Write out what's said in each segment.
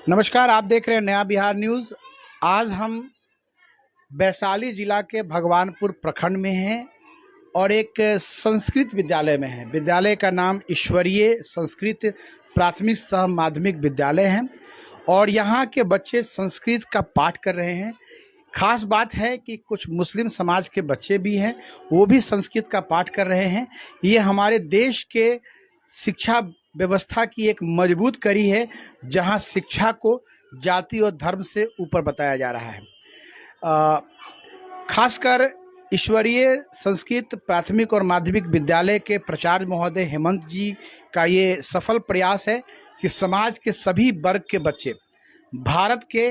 नमस्कार, आप देख रहे हैं नया बिहार न्यूज़। आज हम वैशाली जिला के भगवानपुर प्रखंड में हैं और एक संस्कृत विद्यालय में हैं। विद्यालय का नाम ईश्वरीय संस्कृत प्राथमिक सह माध्यमिक विद्यालय है और यहाँ के बच्चे संस्कृत का पाठ कर रहे हैं। खास बात है कि कुछ मुस्लिम समाज के बच्चे भी हैं, वो भी संस्कृत का पाठ कर रहे हैं। ये हमारे देश के शिक्षा व्यवस्था की एक मजबूत कड़ी है, जहां शिक्षा को जाति और धर्म से ऊपर बताया जा रहा है। खासकर ईश्वरीय संस्कृत प्राथमिक और माध्यमिक विद्यालय के प्राचार्य महोदय हेमंत जी का ये सफल प्रयास है कि समाज के सभी वर्ग के बच्चे भारत के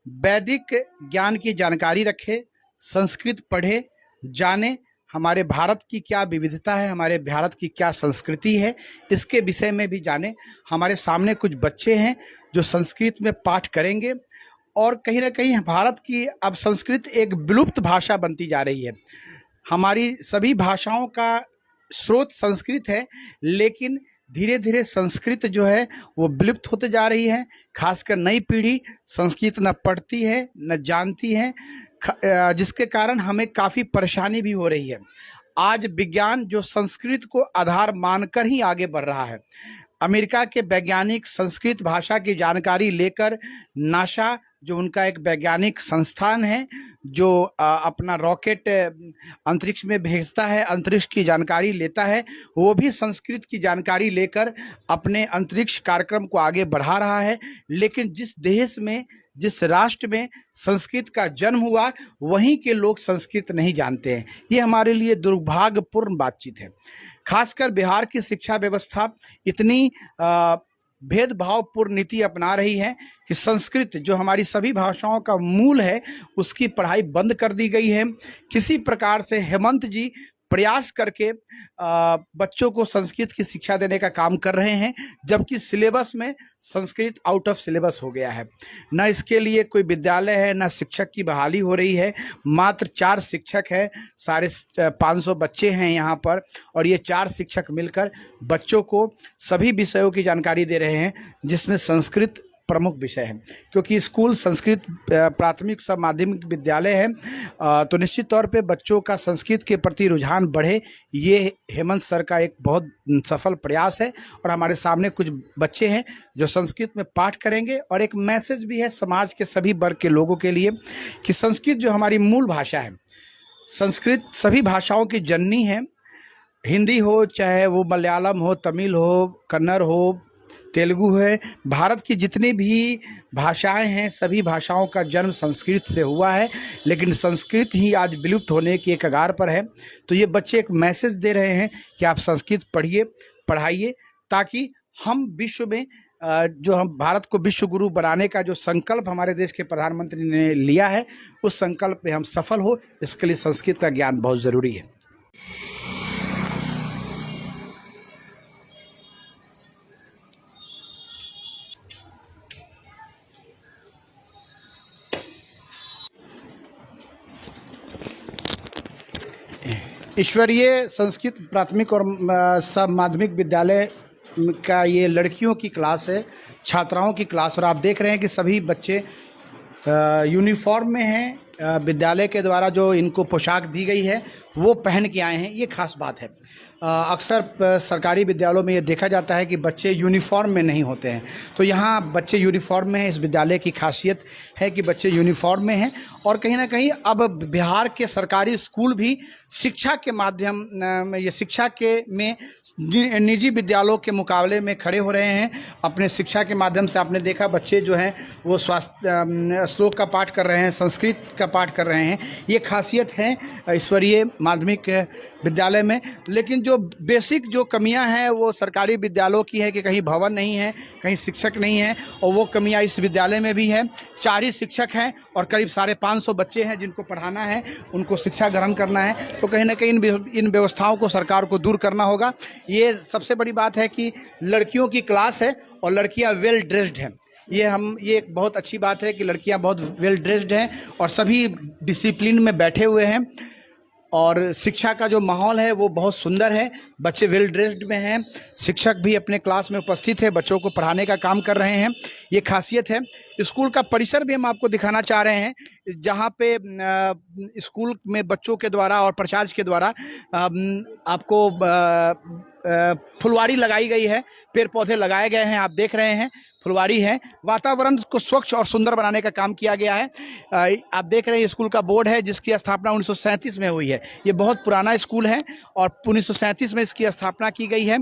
वैदिक ज्ञान की जानकारी रखें, संस्कृत पढ़े, जाने हमारे भारत की क्या विविधता है, हमारे भारत की क्या संस्कृति है, इसके विषय में भी जाने। हमारे सामने कुछ बच्चे हैं जो संस्कृत में पाठ करेंगे और कहीं ना कहीं भारत की अब संस्कृत एक विलुप्त भाषा बनती जा रही है। हमारी सभी भाषाओं का स्रोत संस्कृत है, लेकिन धीरे धीरे संस्कृत जो है वो विलुप्त होते जा रही है। खासकर नई पीढ़ी संस्कृत न पढ़ती है न जानती है, जिसके कारण हमें काफ़ी परेशानी भी हो रही है। आज विज्ञान जो संस्कृत को आधार मानकर ही आगे बढ़ रहा है। अमेरिका के वैज्ञानिक संस्कृत भाषा की जानकारी लेकर नासा, जो उनका एक वैज्ञानिक संस्थान है जो अपना रॉकेट अंतरिक्ष में भेजता है, अंतरिक्ष की जानकारी लेता है, वो भी संस्कृत की जानकारी लेकर अपने अंतरिक्ष कार्यक्रम को आगे बढ़ा रहा है। लेकिन जिस देश में, जिस राष्ट्र में संस्कृत का जन्म हुआ, वहीं के लोग संस्कृत नहीं जानते हैं। ये हमारे लिए दुर्भाग्यपूर्ण बातचीत है। खासकर बिहार की शिक्षा व्यवस्था इतनी भेदभावपूर्ण नीति अपना रही है कि संस्कृत जो हमारी सभी भाषाओं का मूल है, उसकी पढ़ाई बंद कर दी गई है। किसी प्रकार से हेमंत जी प्रयास करके बच्चों को संस्कृत की शिक्षा देने का काम कर रहे हैं, जबकि सिलेबस में संस्कृत आउट ऑफ सिलेबस हो गया है। न इसके लिए कोई विद्यालय है, न शिक्षक की बहाली हो रही है। मात्र 4 शिक्षक है, साढ़े 500 बच्चे हैं यहाँ पर, और ये 4 शिक्षक मिलकर बच्चों को सभी विषयों की जानकारी दे रहे हैं, जिसमें संस्कृत प्रमुख विषय है। क्योंकि स्कूल संस्कृत प्राथमिक सब माध्यमिक विद्यालय है, तो निश्चित तौर पे बच्चों का संस्कृत के प्रति रुझान बढ़े, ये हेमंत सर का एक बहुत सफल प्रयास है। और हमारे सामने कुछ बच्चे हैं जो संस्कृत में पाठ करेंगे, और एक मैसेज भी है समाज के सभी वर्ग के लोगों के लिए कि संस्कृत जो हमारी मूल भाषा है, संस्कृत सभी भाषाओं की जननी है। हिंदी हो, चाहे वो मलयालम हो, तमिल हो, कन्नड़ हो, तेलुगु है, भारत की जितनी भी भाषाएं हैं, सभी भाषाओं का जन्म संस्कृत से हुआ है। लेकिन संस्कृत ही आज विलुप्त होने की कगार पर है। तो ये बच्चे एक मैसेज दे रहे हैं कि आप संस्कृत पढ़िए, पढ़ाइए, ताकि हम विश्व में जो हम भारत को विश्व गुरु बनाने का जो संकल्प हमारे देश के प्रधानमंत्री ने लिया है, उस संकल्प में हम सफल हो। इसके लिए संस्कृत का ज्ञान बहुत ज़रूरी है। ईश्वरीय संस्कृत प्राथमिक और सब माध्यमिक विद्यालय का ये लड़कियों की क्लास है, छात्राओं की क्लास। और आप देख रहे हैं कि सभी बच्चे यूनिफॉर्म में हैं। विद्यालय के द्वारा जो इनको पोशाक दी गई है वो पहन के आए हैं, ये खास बात है। अक्सर सरकारी विद्यालयों में ये देखा जाता है कि बच्चे यूनिफॉर्म में नहीं होते हैं, तो यहाँ बच्चे यूनिफॉर्म में हैं। इस विद्यालय की खासियत है कि बच्चे यूनिफॉर्म में हैं। और कहीं ना कहीं अब बिहार के सरकारी स्कूल भी शिक्षा के माध्यम ये शिक्षा के में निजी विद्यालयों के मुकाबले में खड़े हो रहे हैं। अपने शिक्षा के माध्यम से आपने देखा बच्चे जो हैं वो स्वास्थ्य श्लोक का पाठ कर रहे हैं, संस्कृत का पाठ कर रहे हैं। ये खासियत है ईश्वरीय माध्यमिक विद्यालय में। लेकिन जो बेसिक जो कमियां हैं वो सरकारी विद्यालयों की है कि कहीं भवन नहीं है, कहीं शिक्षक नहीं है, और वो कमियां इस विद्यालय में भी है। 4 ही शिक्षक हैं और करीब 550 बच्चे हैं जिनको पढ़ाना है, उनको शिक्षा ग्रहण करना है। तो कहीं ना कहीं इन व्यवस्थाओं को सरकार को दूर करना होगा। ये सबसे बड़ी बात है कि लड़कियों की क्लास है और लड़कियां वेल ड्रेस्ड हैं। ये एक बहुत अच्छी बात है कि लड़कियां बहुत वेल ड्रेस्ड हैं और सभी डिसिप्लिन में बैठे हुए हैं। और शिक्षा का जो माहौल है वो बहुत सुंदर है। बच्चे वेल ड्रेस्ड में हैं, शिक्षक भी अपने क्लास में उपस्थित है, बच्चों को पढ़ाने का काम कर रहे हैं, ये खासियत है। स्कूल का परिसर भी हम आपको दिखाना चाह रहे हैं, जहाँ पे स्कूल में बच्चों के द्वारा और प्राचार्य के द्वारा आपको फुलवारी लगाई गई है, पेड़ पौधे लगाए गए हैं, आप देख रहे हैं फुलवारी है। वातावरण को स्वच्छ और सुंदर बनाने का काम किया गया है। आप देख रहे हैं स्कूल का बोर्ड है, जिसकी स्थापना 1937 में हुई है। ये बहुत पुराना स्कूल है और 1937 में इसकी स्थापना की गई है।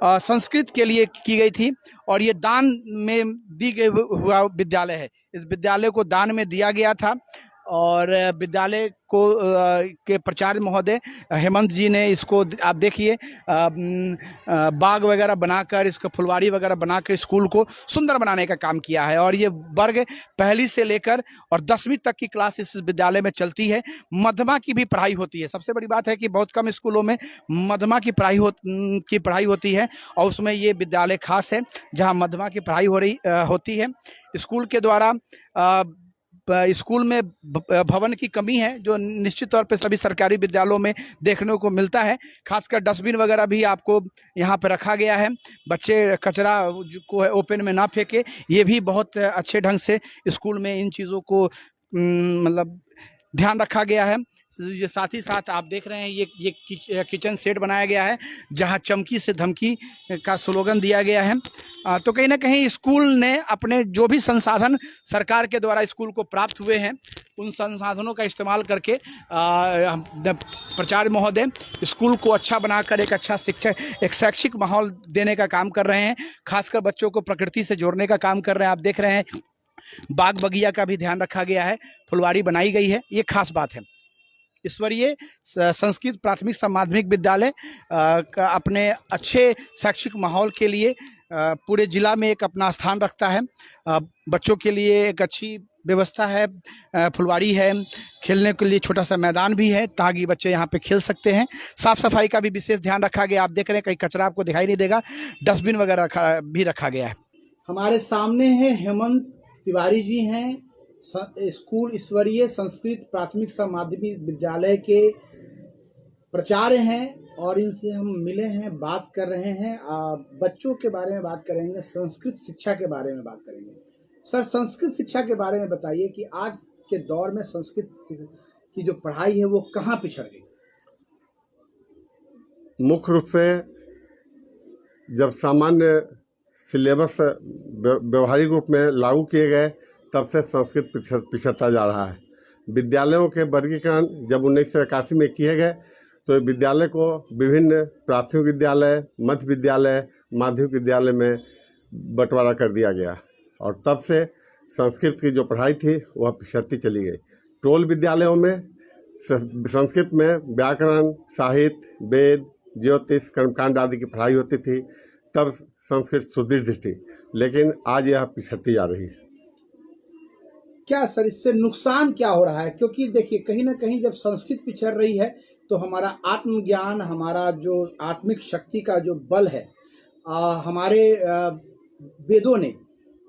संस्कृत के लिए की गई थी और ये दान में दी गई हुआ विद्यालय है। इस विद्यालय को दान में दिया गया था और विद्यालय को के प्राचार्य महोदय हेमंत जी ने इसको आप देखिए बाग वगैरह बनाकर, इसको फुलवारी वगैरह बनाकर स्कूल को सुंदर बनाने का काम किया है। और ये वर्ग पहली से लेकर और 10वीं तक की क्लास इस विद्यालय में चलती है। मध्यमा की भी पढ़ाई होती है। सबसे बड़ी बात है कि बहुत कम स्कूलों में मध्यमा की पढ़ाई होती है और उसमें ये विद्यालय खास है, जहाँ मध्यमा की पढ़ाई होती है। स्कूल के द्वारा स्कूल में भवन की कमी है, जो निश्चित तौर पे सभी सरकारी विद्यालयों में देखने को मिलता है। खासकर डस्टबिन वगैरह भी आपको यहाँ पे रखा गया है, बच्चे कचरा को ओपन में ना फेंके। ये भी बहुत अच्छे ढंग से स्कूल में इन चीज़ों को मतलब ध्यान रखा गया है। ये साथ ही साथ आप देख रहे हैं ये किचन सेट बनाया गया है, जहाँ चमकी से धमकी का स्लोगन दिया गया है। तो कहीं ना कहीं स्कूल ने अपने जो भी संसाधन सरकार के द्वारा स्कूल को प्राप्त हुए हैं, उन संसाधनों का इस्तेमाल करके प्राचार्य महोदय स्कूल को अच्छा बनाकर एक शैक्षिक माहौल देने का काम कर रहे हैं। खासकर बच्चों को प्रकृति से जोड़ने का काम कर रहे हैं। आप देख रहे हैं बाग बगिया का भी ध्यान रखा गया है, फुलवारी बनाई गई है, ये खास बात है। ईश्वरीय संस्कृत प्राथमिक माध्यमिक विद्यालय का अपने अच्छे शैक्षिक माहौल के लिए पूरे जिला में एक अपना स्थान रखता है। बच्चों के लिए एक अच्छी व्यवस्था है, फुलवारी है, खेलने के लिए छोटा सा मैदान भी है ताकि बच्चे यहाँ पे खेल सकते हैं। साफ़ सफाई का भी विशेष ध्यान रखा गया। आप देख रहे हैं कहीं कचरा आपको दिखाई नहीं देगा, डस्टबिन वगैरह भी रखा गया है। हमारे सामने है हेमंत तिवारी जी हैं, स्कूल ईश्वरीय संस्कृत प्राथमिक माध्यमिक विद्यालय के प्राचार्य हैं और इनसे हम मिले हैं, बात कर रहे हैं। बच्चों के बारे में बात करेंगे, संस्कृत शिक्षा के बारे में बात करेंगे। सर, संस्कृत शिक्षा के बारे में बताइए कि आज के दौर में संस्कृत की जो पढ़ाई है वो कहाँ पिछड़ गई? मुख्य रूप से जब सामान्य सिलेबस व्यवहारिक रूप में लागू किए गए, तब से संस्कृत पिछड़ता जा रहा है। विद्यालयों के वर्गीकरण जब 1981 में किए गए, तो विद्यालय को विभिन्न प्राथमिक विद्यालय, मध्य विद्यालय, माध्यमिक विद्यालय में बंटवारा कर दिया गया और तब से संस्कृत की जो पढ़ाई थी वह पिछड़ती चली गई। टोल विद्यालयों में संस्कृत में व्याकरण, साहित्य, वेद, ज्योतिष, कर्मकांड आदि की पढ़ाई होती थी, तब संस्कृत सुदृढ़ थी, लेकिन आज यह पिछड़ती जा रही है। क्या सर इससे नुकसान क्या हो रहा है? क्योंकि देखिए कहीं ना कहीं जब संस्कृत पिछड़ रही है तो हमारा आत्मज्ञान, हमारा जो आत्मिक शक्ति का जो बल है, हमारे वेदों ने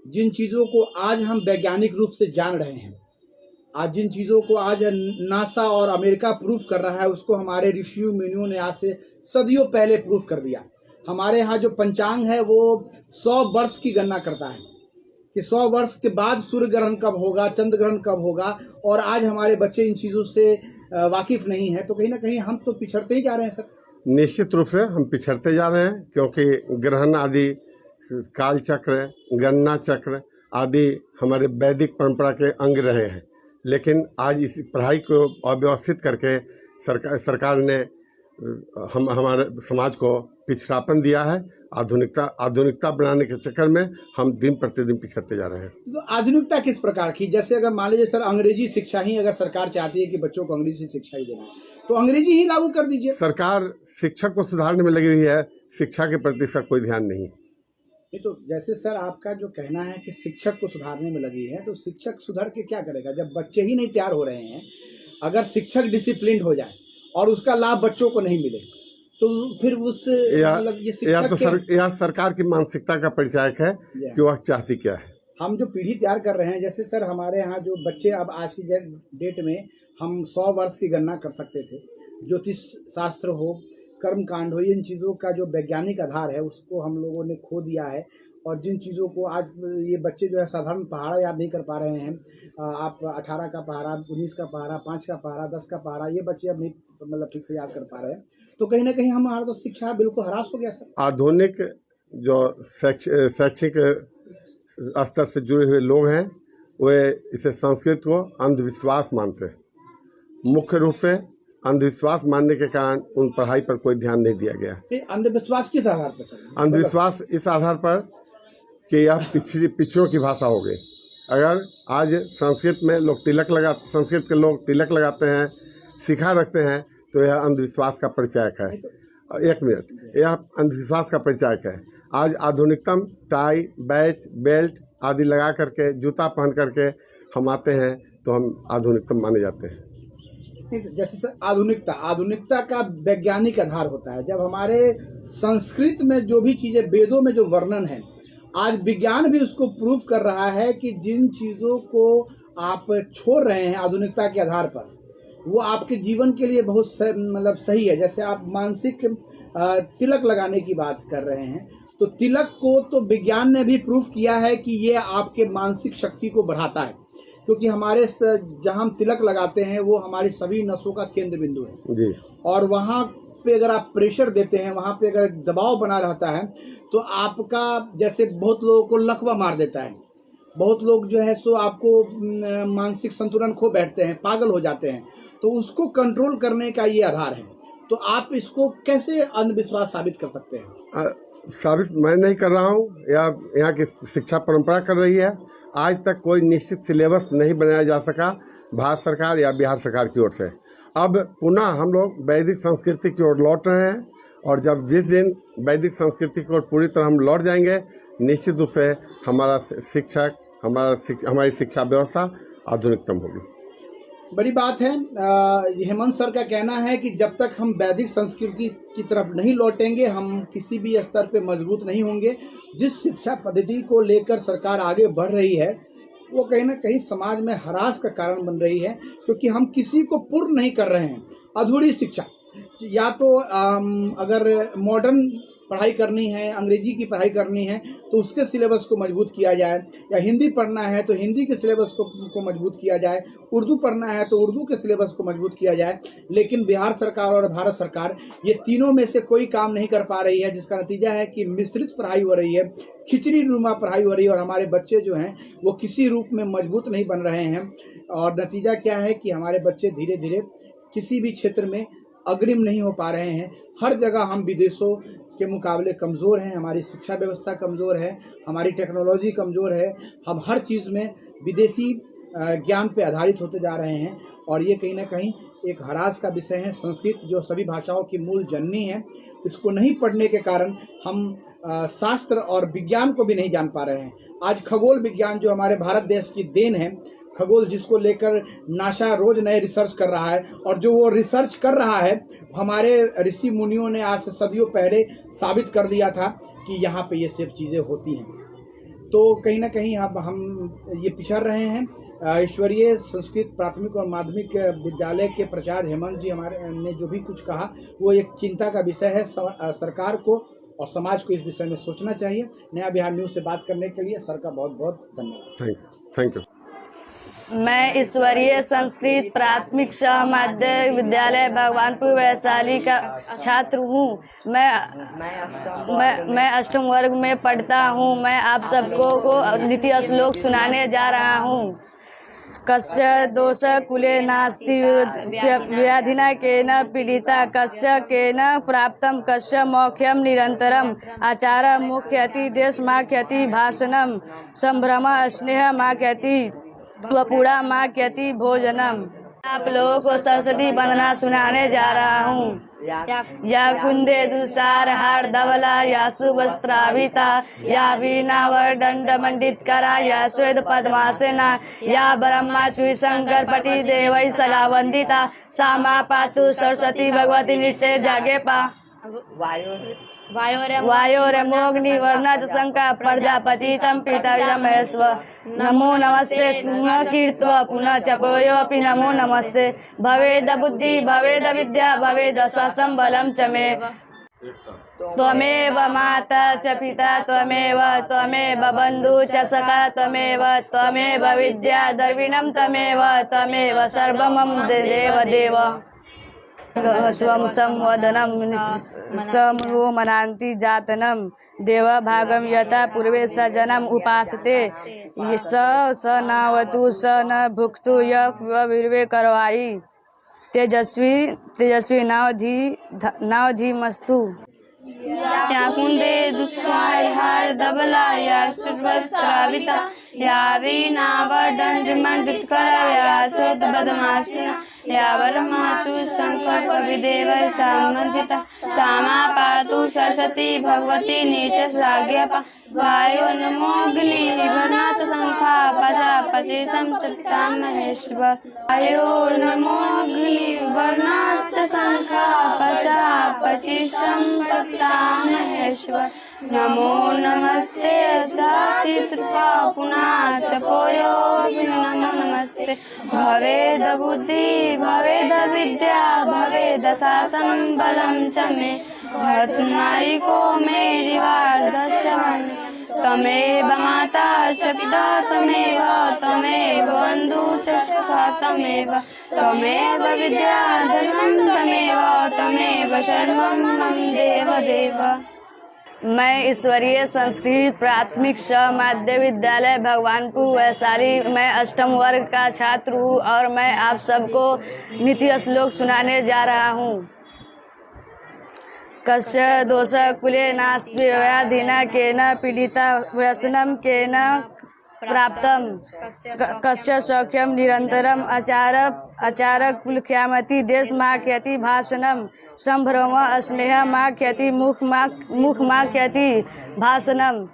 जिन चीज़ों को आज हम वैज्ञानिक रूप से जान रहे हैं, आज जिन चीज़ों को आज नासा और अमेरिका प्रूफ कर रहा है, उसको हमारे ऋषियों मुनियों ने आज से सदियों पहले प्रूफ कर दिया। हमारे यहाँ जो पंचांग है वो 100 वर्ष की गणना करता है कि 100 वर्ष के बाद सूर्य ग्रहण कब होगा, चंद्र ग्रहण कब होगा, और आज हमारे बच्चे इन चीज़ों से वाकिफ नहीं है। तो कहीं ना कहीं हम तो पिछड़ते ही जा रहे हैं सर। निश्चित रूप से हम पिछड़ते जा रहे हैं, क्योंकि ग्रहण आदि, काल चक्र, गणना चक्र आदि हमारे वैदिक परंपरा के अंग रहे हैं, लेकिन आज इस पढ़ाई को अव्यवस्थित करके सरकार ने हमारे समाज को पिछड़ापन दिया है। आधुनिकता बनाने के चक्कर में हम दिन प्रतिदिन पिछड़ते जा रहे हैं। तो आधुनिकता किस प्रकार की? जैसे अगर मान लीजिए सर अंग्रेजी शिक्षा ही अगर सरकार चाहती है कि बच्चों को अंग्रेजी शिक्षा ही देना है, तो अंग्रेजी ही लागू कर दीजिए। सरकार शिक्षक को सुधारने में लगी हुई है, शिक्षा के प्रति इसका कोई ध्यान नहीं है। नहीं तो जैसे सर आपका जो कहना है कि शिक्षक को सुधारने में लगी है, तो शिक्षक सुधर के क्या करेगा जब बच्चे ही नहीं तैयार हो रहे हैं? अगर शिक्षक डिसिप्लिन हो जाए और उसका लाभ बच्चों को नहीं मिले, तो फिर उस मतलब ये शिक्षक यह सरकार की मानसिकता का परिचायक है कि वह चाहती क्या है। हम जो पीढ़ी तैयार कर रहे हैं, जैसे सर हमारे यहाँ जो बच्चे अब आज की डेट में हम 100 वर्ष की गणना कर सकते थे, ज्योतिष शास्त्र हो, कर्मकांड हो, इन चीज़ों का जो वैज्ञानिक आधार है उसको हम लोगों ने खो दिया है। और जिन चीज़ों को आज ये बच्चे जो है साधारण पहाड़ा याद नहीं कर पा रहे हैं। आप 18 का पहाड़ा, 19 का पहाड़ा, 5 का पहाड़ा, 10 का पहाड़ा, ये बच्चे अब नहीं मतलब ठीक से याद कर पा रहे हैं। तो कहीं ना कहीं हमारा तो शिक्षा बिल्कुल हरास हो गया सर। आधुनिक जो शैक्षिक स्तर से जुड़े हुए लोग हैं वे इसे संस्कृत को अंधविश्वास मानते हैं। मुख्य रूप से अंधविश्वास मानने के कारण उन पढ़ाई पर कोई ध्यान नहीं दिया गया। ये अंधविश्वास किस आधार पर सर? अंधविश्वास इस आधार पर कि यह पिछड़ों की भाषा हो गई। अगर आज संस्कृत में लोग संस्कृत के लोग तिलक लगाते हैं, शिखा रखते हैं, तो यह अंधविश्वास का परिचायक है। एक मिनट, यह अंधविश्वास का परिचायक है। आज आधुनिकतम टाई, बैच, बेल्ट आदि लगा करके, जूता पहन करके हम आते हैं तो हम आधुनिकतम माने जाते हैं। जैसे सर आधुनिकता का वैज्ञानिक आधार होता है। जब हमारे संस्कृत में जो भी चीज़ें, वेदों में जो वर्णन है, आज विज्ञान भी उसको प्रूव कर रहा है कि जिन चीज़ों को आप छोड़ रहे हैं आधुनिकता के आधार पर, वो आपके जीवन के लिए बहुत मतलब सही है। जैसे आप मानसिक तिलक लगाने की बात कर रहे हैं, तो तिलक को तो विज्ञान ने भी प्रूव किया है कि ये आपके मानसिक शक्ति को बढ़ाता है, क्योंकि हमारे जहाँ हम तिलक लगाते हैं वो हमारी सभी नसों का केंद्र बिंदु है जी। और वहाँ पे अगर आप प्रेशर देते हैं, वहाँ पे अगर दबाव बना रहता है, तो आपका, जैसे बहुत लोगों को लकवा मार देता है, बहुत लोग जो है सो आपको मानसिक संतुलन खो बैठते हैं, पागल हो जाते हैं। तो उसको कंट्रोल करने का ये आधार है। तो आप इसको कैसे अंधविश्वास साबित कर सकते हैं? साबित मैं नहीं कर रहा हूँ, या यहाँ की शिक्षा परंपरा कर रही है। आज तक कोई निश्चित सिलेबस नहीं बनाया जा सका भारत सरकार या बिहार सरकार की ओर से। अब पुनः हम लोग वैदिक संस्कृति की ओर लौट रहे हैं, और जब जिस दिन वैदिक संस्कृति की ओर पूरी तरह हम लौट जाएंगे, निश्चित रूप से हमारी शिक्षा व्यवस्था आधुनिकतम होगी। बड़ी बात है। हेमंत सर का कहना है कि जब तक हम वैदिक संस्कृति की तरफ नहीं लौटेंगे, हम किसी भी स्तर पे मजबूत नहीं होंगे। जिस शिक्षा पद्धति को लेकर सरकार आगे बढ़ रही है, वो कहीं ना कहीं समाज में हरास का कारण बन रही है, क्योंकि हम किसी को पूर्ण नहीं कर रहे हैं। अधूरी शिक्षा, या तो अगर मॉडर्न पढ़ाई करनी है, अंग्रेजी की पढ़ाई करनी है, तो उसके सिलेबस को मजबूत किया जाए, या हिंदी पढ़ना है तो हिंदी के सिलेबस को मजबूत किया जाए, उर्दू पढ़ना है तो उर्दू के सिलेबस को मजबूत किया जाए। लेकिन बिहार सरकार और भारत सरकार ये तीनों में से कोई काम नहीं कर पा रही है, जिसका नतीजा है कि मिश्रित पढ़ाई हो रही है, खिचड़ी नुमा पढ़ाई हो रही है, और हमारे बच्चे जो हैं वो किसी रूप में मजबूत नहीं बन रहे हैं। और नतीजा क्या है कि हमारे बच्चे धीरे धीरे किसी भी क्षेत्र में अग्रिम नहीं हो पा रहे हैं। हर जगह हम विदेशों के मुकाबले कमज़ोर हैं, हमारी शिक्षा व्यवस्था कमज़ोर है, हमारी टेक्नोलॉजी कमज़ोर है, हम हर चीज़ में विदेशी ज्ञान पे आधारित होते जा रहे हैं। और ये कहीं ना कहीं एक हरास का विषय है। संस्कृत जो सभी भाषाओं की मूल जननी है, इसको नहीं पढ़ने के कारण हम शास्त्र और विज्ञान को भी नहीं जान पा रहे हैं। आज खगोल विज्ञान जो हमारे भारत देश की देन है, खगोल जिसको लेकर नासा रोज नए रिसर्च कर रहा है, और जो वो रिसर्च कर रहा है, हमारे ऋषि मुनियों ने आज से सदियों पहले साबित कर दिया था कि यहाँ पे ये सब चीज़ें होती हैं। तो कहीं ना कहीं हम ये पिछड़ रहे हैं। ईश्वरीय संस्कृत प्राथमिक और माध्यमिक विद्यालय के प्राचार्य हेमंत जी हमारे ने जो भी कुछ कहा, वो एक चिंता का विषय है। सरकार को और समाज को इस विषय में सोचना चाहिए। नया बिहार न्यूज़ से बात करने के लिए सर का बहुत बहुत धन्यवाद। Thank you. मैं ईश्वरीय संस्कृत प्राथमिक माध्यमिक विद्यालय भगवानपुर वैशाली का छात्र हूँ। मैं अष्टम वर्ग में पढ़ता हूँ। मैं आप सबको द्वितीय श्लोक सुनाने जा रहा हूँ। कस्य दोष कुले नास्ति व्याधिना केन पीड़िता, कस्य केन प्राप्तम, कस्य मोक्षम निरंतरम, आचार मुख्यति देशमाख्यति भाषणम, संभ्रम स्नेह माख्यति वपुड़ा माख्यति भोजनम। आप लोगों को सरस्वती वंदना सुनाने जा रहा हूँ। या कुंदे दुसार हार धवला, या सुवस्त्राभिता, या वीणावर दंड मंडित करा, या श्वेत पद्मासना, या ब्रह्मा चुई शंकर पति देवई सला वंदिता, सामा पातु सरस्वती भगवती निश्चय जागे पा। वायोरमोऽग्निर्वरुणः च शंका प्रजापति संपीतमहेश्व नमो नमस्ते पुनः कीर्त्वा पुनः च पोयोऽपि नमो नमस्ते भवेद बुद्धि भवेद विद्या भवेद स्वास्थ्यं बलं च मे त्वमेव माता च पिता त्वमेव बन्धु च सखा त्वमेव विद्या द्रविणं त्वमेव सर्वं मम देव देव स्वं संवदनं समूहो मनान्ति जातनं देवभागं यथा पूर्वे स जनम् उपासते स नावतु स न भुक्तु यवीर्वे करवाई तेजस्वी नावधीमस्तु या कुंदे दुस्वाहार दबला या सुवस्त्राविता या वीणावदंडमंडितकर या सोत बदमासिना या वरमाचु संकल्प विदेव सामंतिता सामा पातु सरस्वती भगवती नीच साग्यपा वायो नमोऽग्नि वर्णाच शंखा पचा पचिसं पिता महेश्वर वायो नमोऽग्नि वर्णाच शंखा पचा पचिसं पिता महेश्वर नमो नमस्ते साचित्रपा पुनः च पोयो नमो नमस्ते भवेद बुद्धि भवेद विद्या भवेद शासनं बलं च मे भरतनारी को मेरी वार्धश्यमन त्वमेव माता च पिता त्वमेव बन्धु च सखा त्वमेव विद्या धर्मं त्वमेव सर्वं मम देव देव। मैं ईश्वरीय संस्कृत प्राथमिक माध्य विद्यालय भगवानपुर वैशाली मैं अष्टम वर्ग का छात्र हूँ और मैं आप सबको नीति श्लोक सुनाने जा रहा हूँ। कस्य दोष कुले नास्ति व्याधिना केन पीडिता व्यसनं केन प्राप्तम कस्य सौख्यम निरंतरम आचार कुलख्यामति देश माख्यति भाषणम संभ्रम स्नेह माख्यति मुख माख्यति भाषणम।